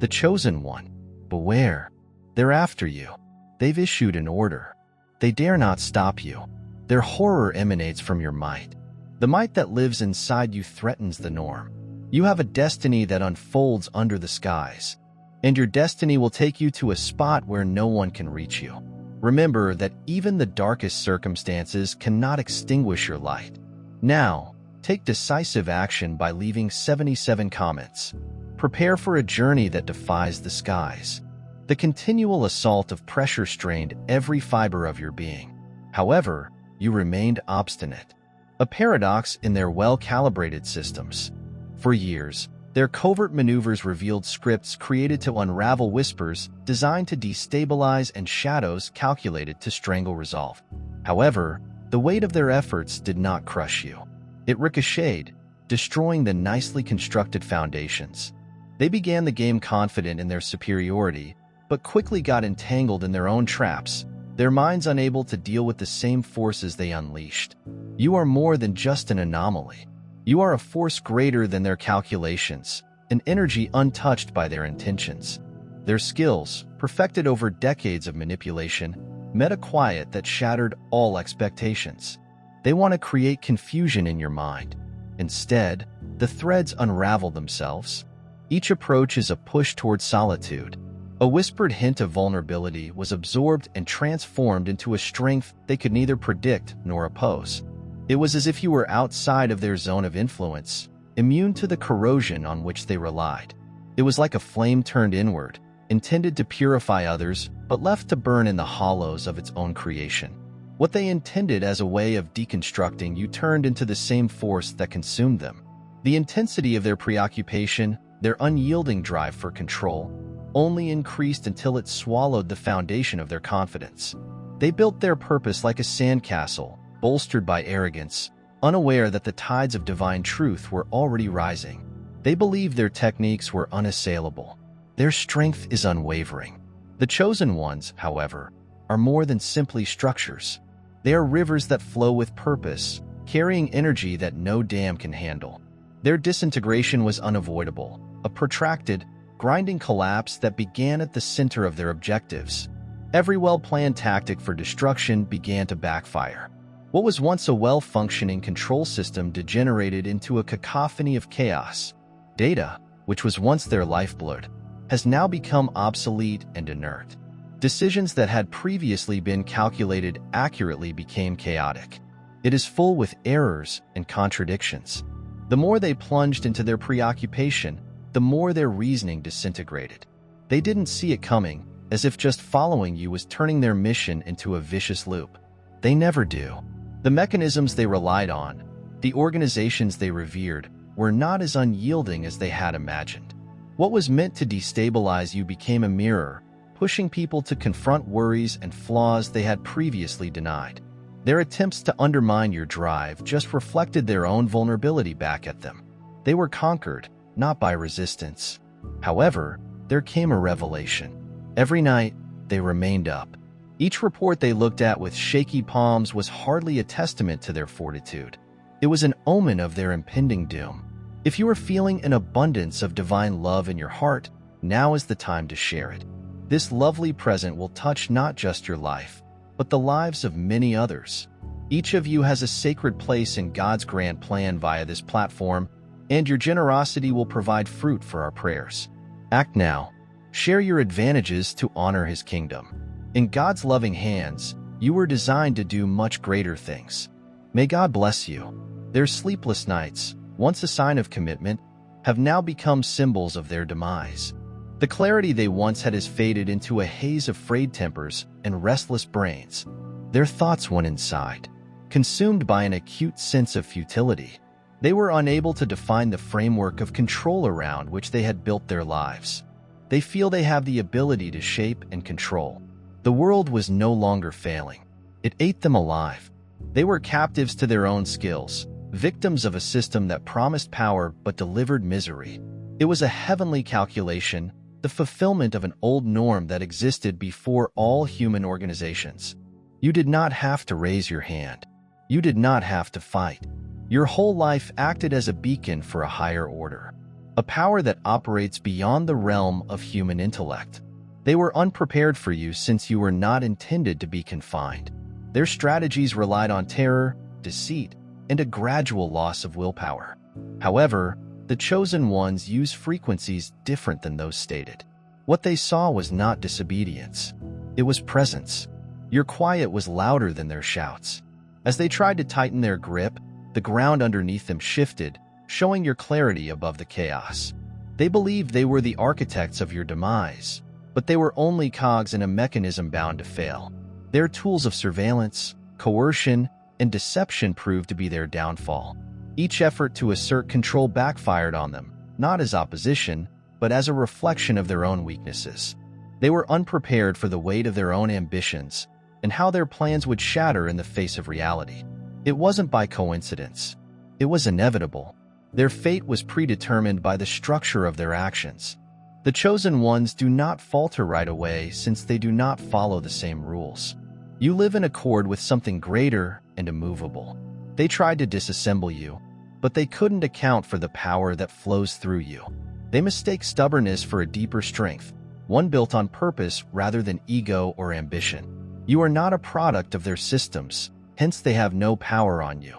The Chosen One. Beware. They're after you. They've issued an order. They dare not stop you. Their horror emanates from your might. The might that lives inside you threatens the norm. You have a destiny that unfolds under the skies, and your destiny will take you to a spot where no one can reach you. Remember that even the darkest circumstances cannot extinguish your light. Now, take decisive action by leaving 77 comments. Prepare for a journey that defies the skies. The continual assault of pressure strained every fiber of your being. However, you remained obstinate. A paradox in their well-calibrated systems. For years, their covert maneuvers revealed scripts created to unravel whispers designed to destabilize and shadows calculated to strangle resolve. However, the weight of their efforts did not crush you. It ricocheted, destroying the nicely constructed foundations. They began the game confident in their superiority, but quickly got entangled in their own traps, their minds unable to deal with the same forces they unleashed. You are more than just an anomaly. You are a force greater than their calculations, an energy untouched by their intentions. Their skills, perfected over decades of manipulation, met a quiet that shattered all expectations. They want to create confusion in your mind. Instead, the threads unravel themselves. Each approach is a push toward solitude. A whispered hint of vulnerability was absorbed and transformed into a strength they could neither predict nor oppose. It was as if you were outside of their zone of influence, immune to the corrosion on which they relied. It was like a flame turned inward, intended to purify others, but left to burn in the hollows of its own creation. What they intended as a way of deconstructing you turned into the same force that consumed them. The intensity of their preoccupation, their unyielding drive for control, only increased until it swallowed the foundation of their confidence. They built their purpose like a sandcastle, bolstered by arrogance, unaware that the tides of divine truth were already rising. They believed their techniques were unassailable. Their strength is unwavering. The Chosen Ones, however, are more than simply structures. They are rivers that flow with purpose, carrying energy that no dam can handle. Their disintegration was unavoidable, a protracted, grinding collapse that began at the center of their objectives. Every well-planned tactic for destruction began to backfire. What was once a well-functioning control system degenerated into a cacophony of chaos. Data, which was once their lifeblood, has now become obsolete and inert. Decisions that had previously been calculated accurately became chaotic. It is full with errors and contradictions. The more they plunged into their preoccupation, the more their reasoning disintegrated. They didn't see it coming, as if just following you was turning their mission into a vicious loop. They never do. The mechanisms they relied on, the organizations they revered, were not as unyielding as they had imagined. What was meant to destabilize you became a mirror, pushing people to confront worries and flaws they had previously denied. Their attempts to undermine your drive just reflected their own vulnerability back at them. They were conquered, not by resistance. However, there came a revelation. Every night, they remained up. Each report they looked at with shaky palms was hardly a testament to their fortitude. It was an omen of their impending doom. If you are feeling an abundance of divine love in your heart, now is the time to share it. This lovely present will touch not just your life, but the lives of many others. Each of you has a sacred place in God's grand plan via this platform, and your generosity will provide fruit for our prayers. Act now. Share your advantages to honor His kingdom. In God's loving hands, you were designed to do much greater things. May God bless you. Their sleepless nights, once a sign of commitment, have now become symbols of their demise. The clarity they once had has faded into a haze of frayed tempers and restless brains. Their thoughts went inside, consumed by an acute sense of futility. They were unable to define the framework of control around which they had built their lives. They feel they have the ability to shape and control. The world was no longer failing. It ate them alive. They were captives to their own skills, victims of a system that promised power but delivered misery. It was a heavenly calculation, the fulfillment of an old norm that existed before all human organizations. You did not have to raise your hand. You did not have to fight. Your whole life acted as a beacon for a higher order. a power that operates beyond the realm of human intellect. They were unprepared for you since you were not intended to be confined. Their strategies relied on terror, deceit, and a gradual loss of willpower. However, the Chosen Ones use frequencies different than those stated. What they saw was not disobedience. It was presence. Your quiet was louder than their shouts. As they tried to tighten their grip, the ground underneath them shifted, showing your clarity above the chaos. They believed they were the architects of your demise, but they were only cogs in a mechanism bound to fail. Their tools of surveillance, coercion, and deception proved to be their downfall. Each effort to assert control backfired on them, not as opposition, but as a reflection of their own weaknesses. They were unprepared for the weight of their own ambitions and how their plans would shatter in the face of reality. It wasn't by coincidence. It was inevitable. Their fate was predetermined by the structure of their actions. The Chosen Ones do not falter right away since they do not follow the same rules. You live in accord with something greater and immovable. They tried to disassemble you, but they couldn't account for the power that flows through you. They mistake stubbornness for a deeper strength, one built on purpose rather than ego or ambition. You are not a product of their systems, hence they have no power on you.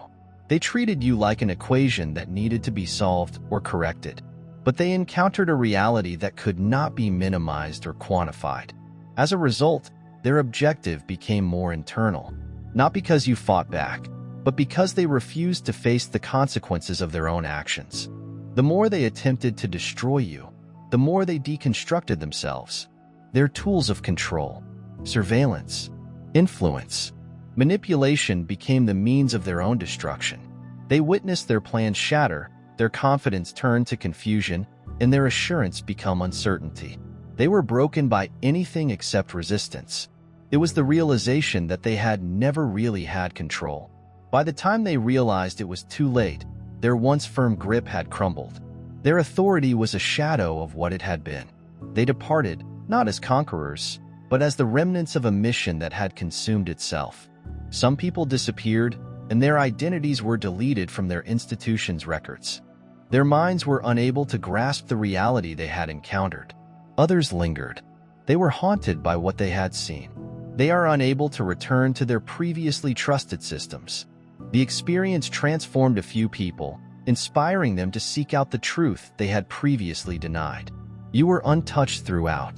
They treated you like an equation that needed to be solved or corrected, but they encountered a reality that could not be minimized or quantified. As a result, their objective became more internal, not because you fought back, but because they refused to face the consequences of their own actions. The more they attempted to destroy you, the more they deconstructed themselves. Their tools of control, surveillance, influence, manipulation became the means of their own destruction. They witnessed their plans shatter, their confidence turn to confusion, and their assurance become uncertainty. They were broken by anything except resistance. It was the realization that they had never really had control. By the time they realized it was too late, their once firm grip had crumbled. Their authority was a shadow of what it had been. They departed, not as conquerors, but as the remnants of a mission that had consumed itself. Some people disappeared, and their identities were deleted from their institution's records. Their minds were unable to grasp the reality they had encountered. Others lingered. They were haunted by what they had seen. They are unable to return to their previously trusted systems. The experience transformed a few people, inspiring them to seek out the truth they had previously denied. You were untouched throughout,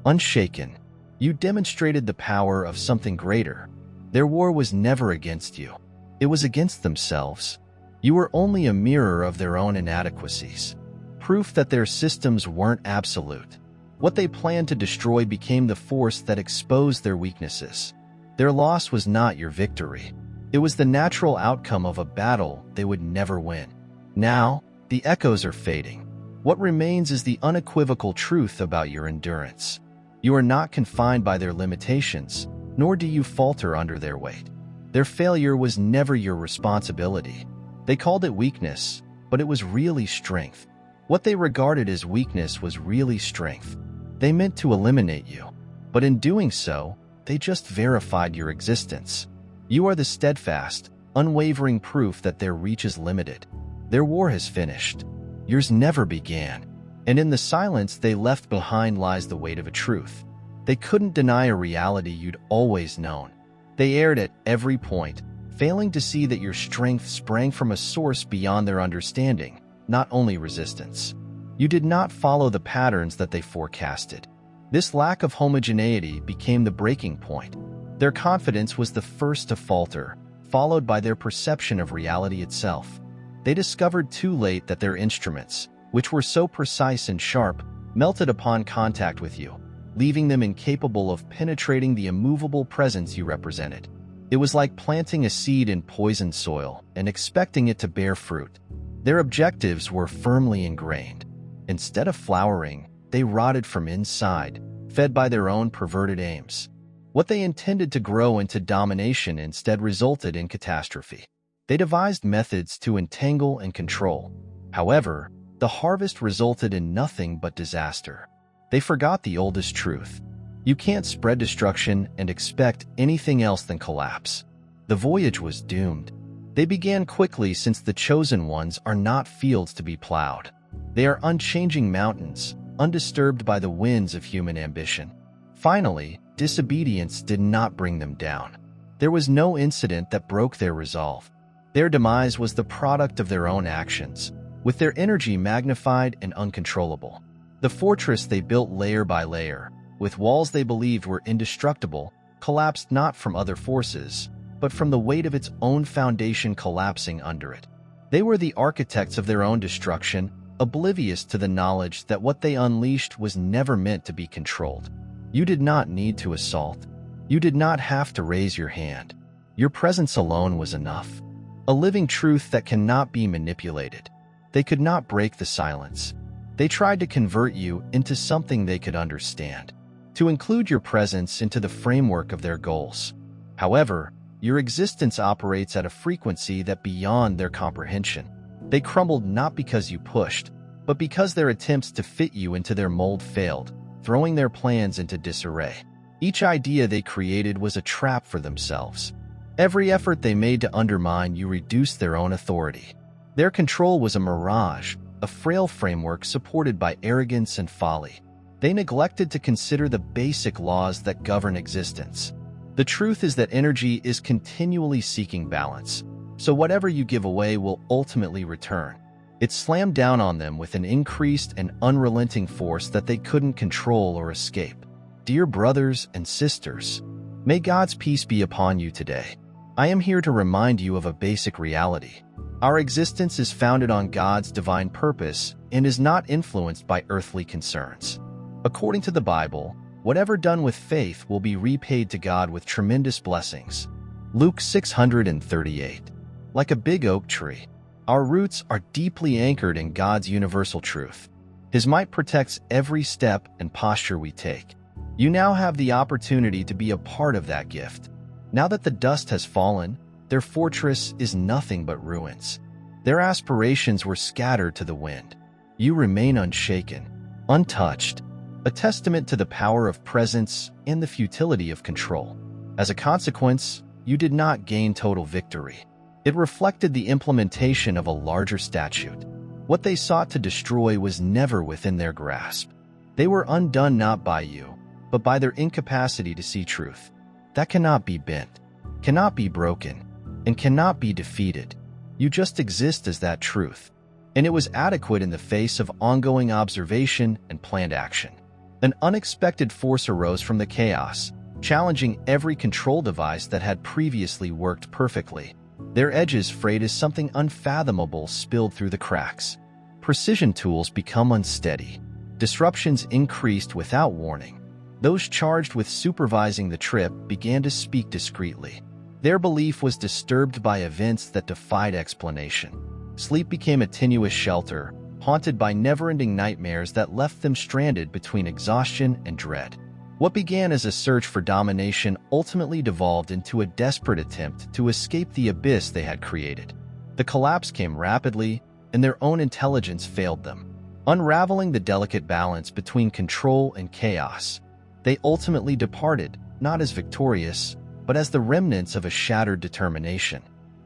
unshaken. You demonstrated the power of something greater. Their war was never against you. It was against themselves. You were only a mirror of their own inadequacies, proof that their systems weren't absolute. What they planned to destroy became the force that exposed their weaknesses. Their loss was not your victory. It was the natural outcome of a battle they would never win. Now, the echoes are fading. What remains is the unequivocal truth about your endurance. You are not confined by their limitations, nor do you falter under their weight. Their failure was never your responsibility. They called it weakness, but it was really strength. What they regarded as weakness was really strength. They meant to eliminate you, but in doing so, they just verified your existence. You are the steadfast, unwavering proof that their reach is limited. Their war has finished. Yours never began. And in the silence they left behind lies the weight of a truth. They couldn't deny a reality you'd always known. They erred at every point, failing to see that your strength sprang from a source beyond their understanding, not only resistance. You did not follow the patterns that they forecasted. This lack of homogeneity became the breaking point. Their confidence was the first to falter, followed by their perception of reality itself. They discovered too late that their instruments, which were so precise and sharp, melted upon contact with you, leaving them incapable of penetrating the immovable presence you represented. It was like planting a seed in poisoned soil and expecting it to bear fruit. Their objectives were firmly ingrained. Instead of flowering, they rotted from inside, fed by their own perverted aims. What they intended to grow into domination instead resulted in catastrophe. They devised methods to entangle and control. However, the harvest resulted in nothing but disaster. They forgot the oldest truth. You can't spread destruction and expect anything else than collapse. The voyage was doomed. They began quickly since the Chosen Ones are not fields to be plowed. They are unchanging mountains, undisturbed by the winds of human ambition. Finally, disobedience did not bring them down. There was no incident that broke their resolve. Their demise was the product of their own actions, with their energy magnified and uncontrollable. The fortress they built layer by layer, with walls they believed were indestructible, collapsed not from other forces, but from the weight of its own foundation collapsing under it. They were the architects of their own destruction, oblivious to the knowledge that what they unleashed was never meant to be controlled. You did not need to assault. You did not have to raise your hand. Your presence alone was enough. A living truth that cannot be manipulated. They could not break the silence. They tried to convert you into something they could understand, to include your presence into the framework of their goals. However, your existence operates at a frequency that beyond their comprehension. They crumbled not because you pushed, but because their attempts to fit you into their mold failed, throwing their plans into disarray. Each idea they created was a trap for themselves. Every effort they made to undermine you reduced their own authority. Their control was a mirage, a frail framework supported by arrogance and folly. They neglected to consider the basic laws that govern existence. The truth is that energy is continually seeking balance, so whatever you give away will ultimately return. It slammed down on them with an increased and unrelenting force that they couldn't control or escape. Dear brothers and sisters, may God's peace be upon you today. I am here to remind you of a basic reality. Our existence is founded on God's divine purpose and is not influenced by earthly concerns. According to the Bible, whatever done with faith will be repaid to God with tremendous blessings. Luke 638. Like a big oak tree, our roots are deeply anchored in God's universal truth. His might protects every step and posture we take. You now have the opportunity to be a part of that gift. Now that the dust has fallen, their fortress is nothing but ruins. Their aspirations were scattered to the wind. You remain unshaken, untouched, a testament to the power of presence and the futility of control. As a consequence, you did not gain total victory. It reflected the implementation of a larger statute. What they sought to destroy was never within their grasp. They were undone not by you, but by their incapacity to see truth. That cannot be bent, cannot be broken, and cannot be defeated. You just exist as that truth, and it was adequate in the face of ongoing observation and planned action. An unexpected force arose from the chaos, challenging every control device that had previously worked perfectly. Their edges frayed as something unfathomable spilled through the cracks. Precision tools become unsteady. Disruptions increased without warning. Those charged with supervising the trip began to speak discreetly. Their belief was disturbed by events that defied explanation. Sleep became a tenuous shelter, haunted by never-ending nightmares that left them stranded between exhaustion and dread. What began as a search for domination ultimately devolved into a desperate attempt to escape the abyss they had created. The collapse came rapidly, and their own intelligence failed them. Unraveling the delicate balance between control and chaos, they ultimately departed, not as victorious, but as the remnants of a shattered determination.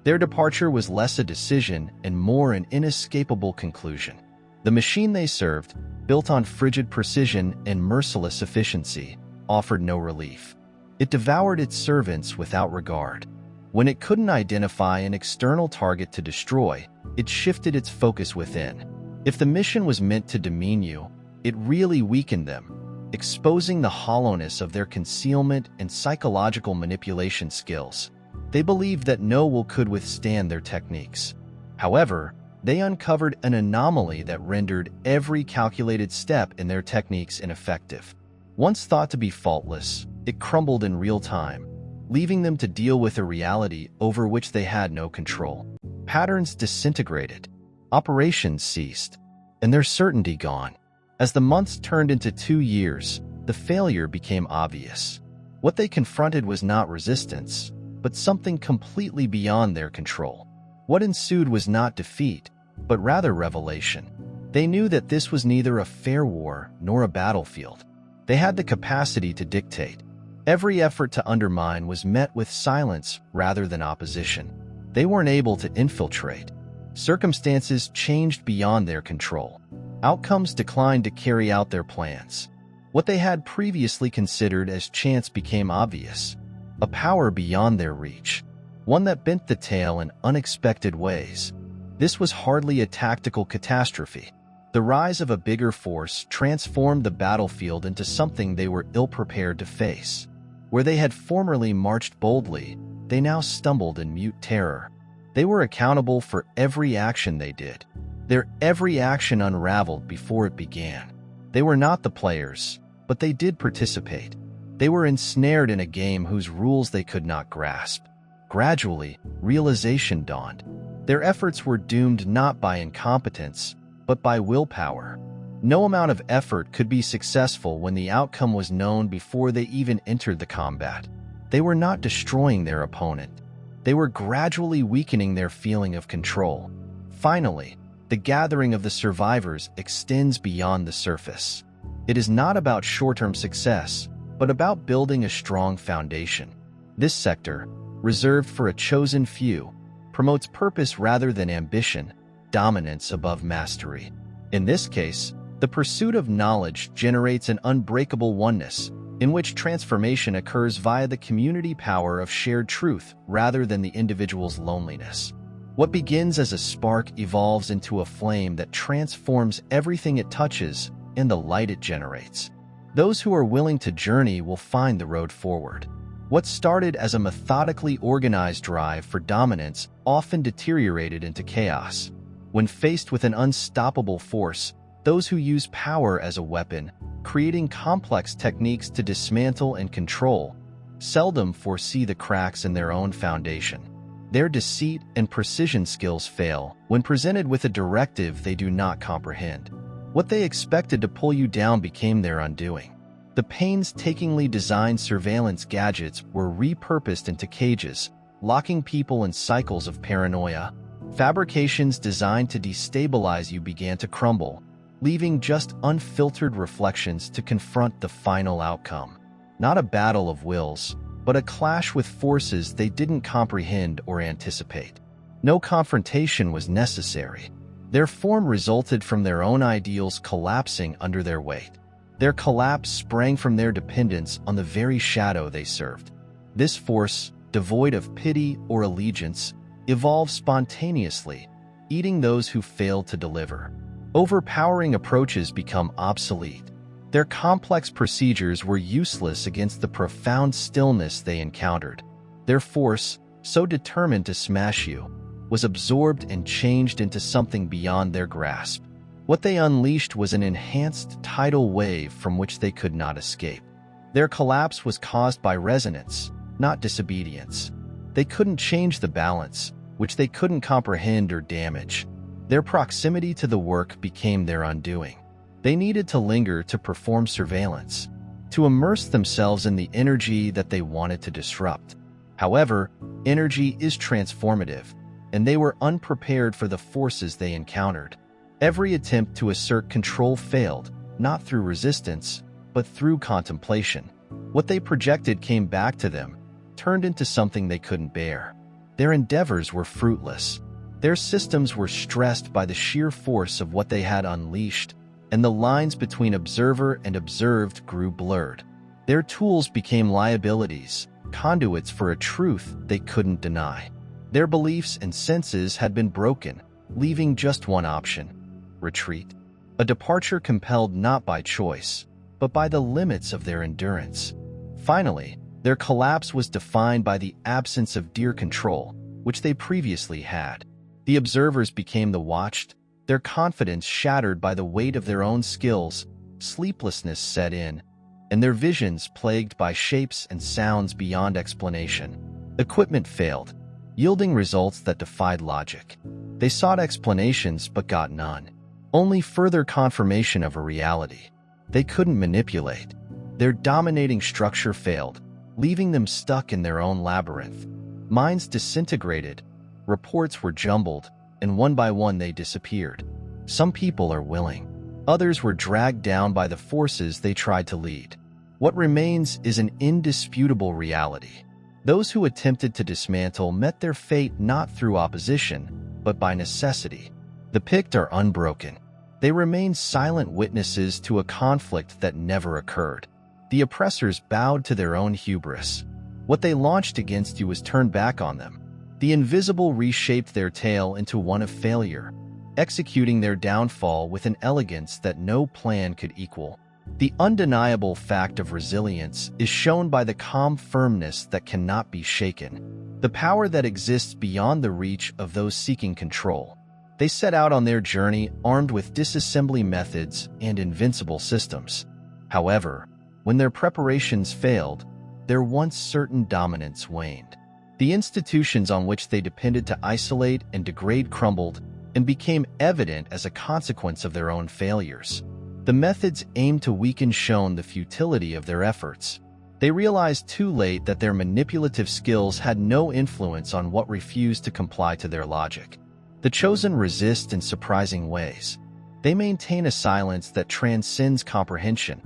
Their departure was less a decision and more an inescapable conclusion. The machine they served, built on frigid precision and merciless efficiency, offered no relief. It devoured its servants without regard. When it couldn't identify an external target to destroy, it shifted its focus within. If the mission was meant to demean you, it really weakened them, exposing the hollowness of their concealment and psychological manipulation skills. They believed that no will could withstand their techniques. However, they uncovered an anomaly that rendered every calculated step in their techniques ineffective. Once thought to be faultless, it crumbled in real time, leaving them to deal with a reality over which they had no control. Patterns disintegrated, operations ceased, and their certainty gone. As the months turned into 2 years, the failure became obvious. What they confronted was not resistance, but something completely beyond their control. What ensued was not defeat, but rather revelation. They knew that this was neither a fair war nor a battlefield. They had the capacity to dictate. Every effort to undermine was met with silence rather than opposition. They weren't able to infiltrate. Circumstances changed beyond their control. Outcomes declined to carry out their plans. What they had previously considered as chance became obvious. A power beyond their reach. One that bent the tale in unexpected ways. This was hardly a tactical catastrophe. The rise of a bigger force transformed the battlefield into something they were ill-prepared to face. Where they had formerly marched boldly, they now stumbled in mute terror. They were accountable for every action they did. Their every action unraveled before it began. They were not the players, but they did participate. They were ensnared in a game whose rules they could not grasp. Gradually, realization dawned. Their efforts were doomed not by incompetence, but by willpower. No amount of effort could be successful when the outcome was known before they even entered the combat. They were not destroying their opponent. They were gradually weakening their feeling of control. Finally, the gathering of the survivors extends beyond the surface. It is not about short-term success, but about building a strong foundation. This sector, reserved for a chosen few, promotes purpose rather than ambition, dominance above mastery. In this case, the pursuit of knowledge generates an unbreakable oneness, in which transformation occurs via the community power of shared truth rather than the individual's loneliness. What begins as a spark evolves into a flame that transforms everything it touches and the light it generates. Those who are willing to journey will find the road forward. What started as a methodically organized drive for dominance often deteriorated into chaos. When faced with an unstoppable force, those who use power as a weapon, creating complex techniques to dismantle and control, seldom foresee the cracks in their own foundation. Their deceit and precision skills fail when presented with a directive they do not comprehend. What they expected to pull you down became their undoing. The painstakingly designed surveillance gadgets were repurposed into cages, locking people in cycles of paranoia. Fabrications designed to destabilize you began to crumble, leaving just unfiltered reflections to confront the final outcome. Not a battle of wills, but a clash with forces they didn't comprehend or anticipate. No confrontation was necessary. Their form resulted from their own ideals collapsing under their weight. Their collapse sprang from their dependence on the very shadow they served. This force, devoid of pity or allegiance, evolved spontaneously, eating those who failed to deliver. Overpowering approaches become obsolete. Their complex procedures were useless against the profound stillness they encountered. Their force, so determined to smash you, was absorbed and changed into something beyond their grasp. What they unleashed was an enhanced tidal wave from which they could not escape. Their collapse was caused by resonance, not disobedience. They couldn't change the balance, which they couldn't comprehend or damage. Their proximity to the work became their undoing. They needed to linger to perform surveillance, to immerse themselves in the energy that they wanted to disrupt. However, energy is transformative, and they were unprepared for the forces they encountered. Every attempt to assert control failed, not through resistance, but through contemplation. What they projected came back to them, turned into something they couldn't bear. Their endeavors were fruitless. Their systems were stressed by the sheer force of what they had unleashed, and the lines between observer and observed grew blurred. Their tools became liabilities, conduits for a truth they couldn't deny. Their beliefs and senses had been broken, leaving just one option: retreat. A departure compelled not by choice, but by the limits of their endurance. Finally, their collapse was defined by the absence of dear control, which they previously had. The observers became the watched, their confidence shattered by the weight of their own skills. Sleeplessness set in, and their visions plagued by shapes and sounds beyond explanation. Equipment failed, yielding results that defied logic. They sought explanations but got none. Only further confirmation of a reality they couldn't manipulate. Their dominating structure failed, leaving them stuck in their own labyrinth. Minds disintegrated, reports were jumbled, and one by one they disappeared. Some people are willing. Others were dragged down by the forces they tried to lead. What remains is an indisputable reality. Those who attempted to dismantle met their fate not through opposition, but by necessity. The Pict are unbroken. They remain silent witnesses to a conflict that never occurred. The oppressors bowed to their own hubris. What they launched against you was turned back on them. The invisible reshaped their tale into one of failure, executing their downfall with an elegance that no plan could equal. The undeniable fact of resilience is shown by the calm firmness that cannot be shaken, the power that exists beyond the reach of those seeking control. They set out on their journey armed with disassembly methods and invincible systems. However, when their preparations failed, their once certain dominance waned. The institutions on which they depended to isolate and degrade crumbled and became evident as a consequence of their own failures. The methods aimed to weaken shone the futility of their efforts. They realized too late that their manipulative skills had no influence on what refused to comply to their logic. The chosen resist in surprising ways. They maintain a silence that transcends comprehension,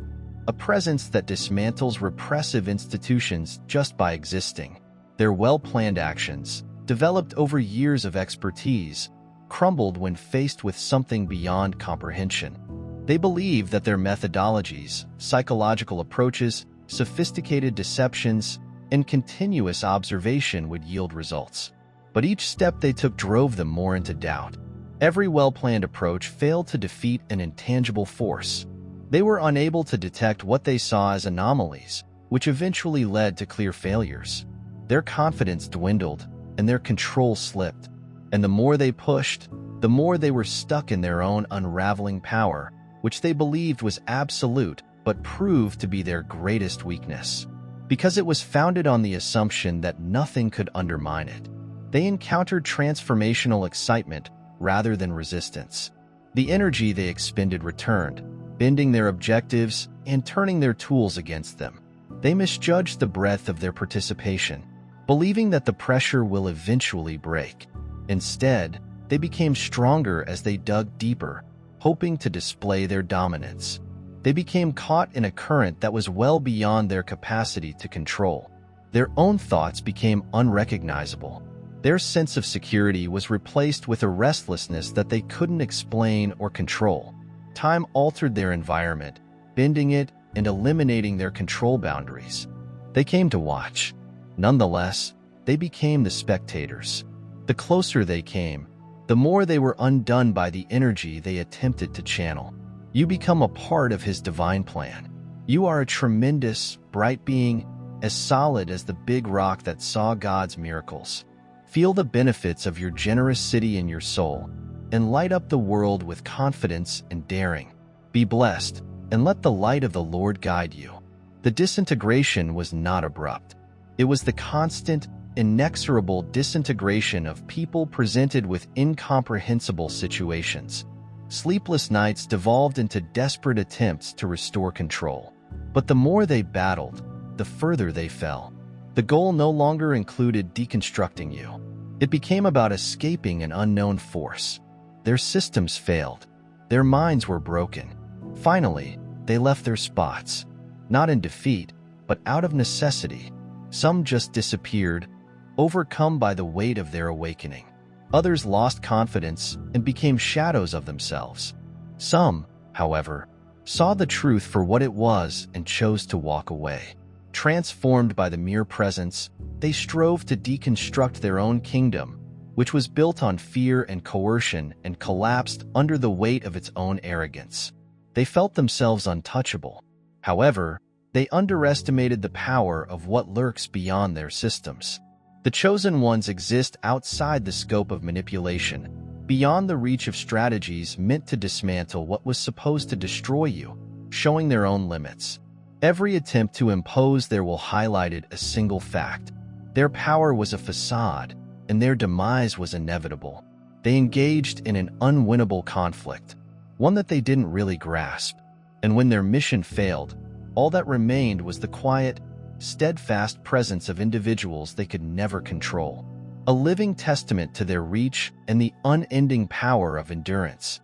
a presence that dismantles repressive institutions just by existing. Their well-planned actions, developed over years of expertise, crumbled when faced with something beyond comprehension. They believe that their methodologies, psychological approaches, sophisticated deceptions, and continuous observation would yield results. But each step they took drove them more into doubt. Every well-planned approach failed to defeat an intangible force. They were unable to detect what they saw as anomalies, which eventually led to clear failures. Their confidence dwindled, and their control slipped. And the more they pushed, the more they were stuck in their own unraveling power, which they believed was absolute but proved to be their greatest weakness. Because it was founded on the assumption that nothing could undermine it. They encountered transformational excitement rather than resistance. The energy they expended returned, bending their objectives and turning their tools against them. They misjudged the breadth of their participation, believing that the pressure will eventually break. Instead, they became stronger as they dug deeper, hoping to display their dominance. They became caught in a current that was well beyond their capacity to control. Their own thoughts became unrecognizable. Their sense of security was replaced with a restlessness that they couldn't explain or control. Time altered their environment, bending it and eliminating their control boundaries. They came to watch. Nonetheless, they became the spectators. The closer they came, the more they were undone by the energy they attempted to channel. You become a part of his divine plan. You are a tremendous, bright being, as solid as the big rock that saw God's miracles. Feel the benefits of your generous city in your soul, and light up the world with confidence and daring. Be blessed, and let the light of the Lord guide you. The disintegration was not abrupt. It was the constant, inexorable disintegration of people presented with incomprehensible situations. Sleepless nights devolved into desperate attempts to restore control. But the more they battled, the further they fell. The goal no longer included deconstructing you. It became about escaping an unknown force. Their systems failed. Their minds were broken. Finally, they left their spots, not in defeat, but out of necessity. Some just disappeared, overcome by the weight of their awakening. Others lost confidence and became shadows of themselves. Some, however, saw the truth for what it was and chose to walk away. Transformed by the mere presence, they strove to deconstruct their own kingdom, which was built on fear and coercion and collapsed under the weight of its own arrogance. They felt themselves untouchable. However, they underestimated the power of what lurks beyond their systems. The chosen ones exist outside the scope of manipulation, beyond the reach of strategies meant to dismantle what was supposed to destroy you, showing their own limits. Every attempt to impose their will highlighted a single fact. Their power was a facade, and their demise was inevitable. They engaged in an unwinnable conflict, one that they didn't really grasp. And when their mission failed, all that remained was the quiet, steadfast presence of individuals they could never control, a living testament to their reach and the unending power of endurance.